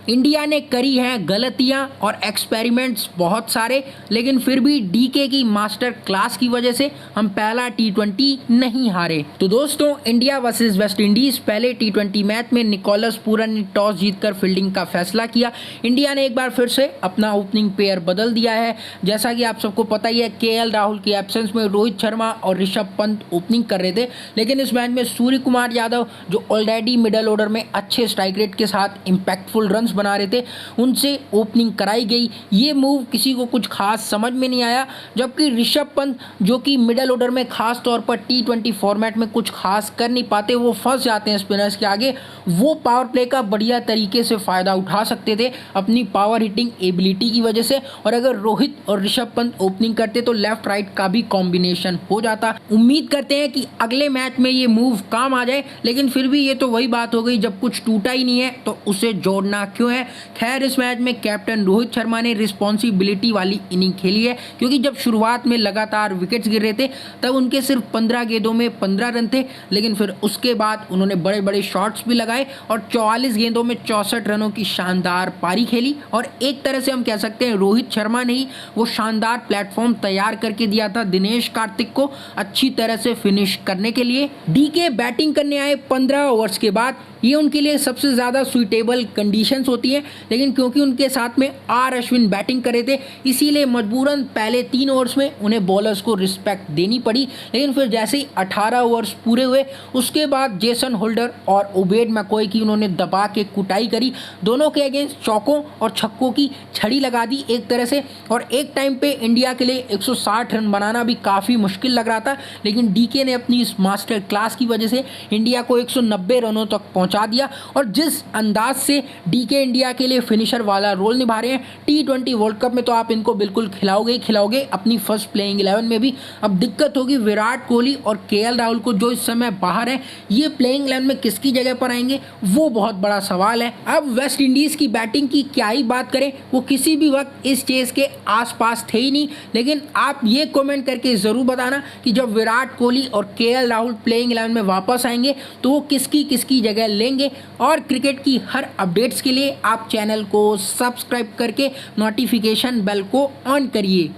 India ने करी हैं गलतियां और एक्सपेरिमेंट्स बहुत सारे, लेकिन फिर भी डीके की मास्टर क्लास की वजह से हम पहला टी20 नहीं हारे। तो दोस्तों, इंडिया वर्सेस वेस्ट इंडीज पहले टी20 मैच में निकोलस पूरन ने टॉस जीतकर फील्डिंग का फैसला किया। इंडिया ने एक बार फिर से अपना ओपनिंग पेयर बदल दिया है। जैसा कि आप सबको पता ही है, केएल राहुल की एब्सेंस में रोहित शर्मा और ऋषभ पंत ओपनिंग कर रहे थे, लेकिन इस मैच में सूर्य कुमार यादव, जो ऑलरेडी मिडल ऑर्डर में अच्छे स्ट्राइक रेट के साथ इंपैक्टफुल रन्स बना रहे थे, उनसे ओपनिंग कराई गई। ये मूव किसी को कुछ खास समझ में नहीं आया, जबकि ऋषभ पंत, जो कि मिडल ऑर्डर में खास तौर पर टी20 फॉर्मेट में कुछ खास कर नहीं पाते, वो फंस जाते हैं स्पिनर्स के आगे। वो पावर प्ले का बढ़िया तरीके से फ़ायदा उठा सकते थे अपनी पावर हिटिंग एबिलिटी की वजह से, और अगर रोहित और ऋषभ पंत ओपनिंग करते तो लेफ्ट राइट का भी कॉम्बिनेशन हो जाता। उम्मीद करते हैं कि अगले मैच में ये मूव काम आ जाए, लेकिन फिर भी ये तो वही बात हो गई, जब कुछ टूटा ही नहीं है तो उसे जोड़ना क्यों है। खैर, इस मैच में कैप्टन रोहित शर्मा ने रिस्पॉन्सिबिलिटी वाली इनिंग खेली है, क्योंकि जब शुरुआत में लगातार विकेट्स गिर रहे थे तब उनके सिर्फ 15 गेंदों में 15 रन थे, लेकिन फिर उसके बाद उन्होंने बड़े बड़े शॉट्स भी लगाए और 44 गेंदों में 64 रनों की शानदार पारी खेली। और एक तरह से हम कह सकते हैं रोहित शर्मा ने ही वो शानदार प्लेटफॉर्म तैयार करके दिया था दिनेश कार्तिक को अच्छी तरह से फिनिश करने के लिए। डीके बैटिंग करने आए 15 ओवर्स के बाद। ये उनके लिए सबसे ज़्यादा सुइटेबल कंडीशंस होती हैं, लेकिन क्योंकि उनके साथ में आर अश्विन बैटिंग कर रहे थे, इसीलिए मजबूरन पहले 3 ओवर्स में उन्हें बॉलर्स को रिस्पेक्ट देनी पड़ी। लेकिन फिर जैसे ही 18 ओवर्स पूरे हुए, उसके बाद जेसन होल्डर और उबेड मैकॉय की उन्होंने दबा के कुटाई करी। दोनों के अगेंस्ट चौकों और छक्कों की छड़ी लगा दी एक तरह से, और एक टाइम पे इंडिया के लिए 160 रन बनाना भी काफ़ी मुश्किल लग रहा था, लेकिन डीके ने अपनी इस मास्टर क्लास की वजह से इंडिया को 190 रनों तक पहुंचा दिया। और जिस अंदाज से डीके इंडिया के लिए फिनिशर वाला रोल निभा रहे हैं टी20 वर्ल्ड कप में, तो आप इनको बिल्कुल खिलाओगे अपनी फर्स्ट प्लेइंग 11 में भी। अब दिक्कत होगी विराट कोहली और केएल राहुल को, जो इस समय बाहर हैं। ये प्लेइंग 11 में किसकी जगह पर आएंगे, वो बहुत बड़ा सवाल है। अब वेस्ट इंडीज की बैटिंग की क्या ही बात करें, वो किसी भी वक्त इस चेस के आसपास थे ही नहीं। लेकिन आप ये कमेंट करके ज़रूर बताना कि जब विराट कोहली और केएल राहुल प्लेइंग 11 में वापस आएंगे तो वो किसकी जगह लेंगे। और क्रिकेट की हर अपडेट्स के लिए आप चैनल को सब्सक्राइब करके नोटिफिकेशन बेल को ऑन करिए।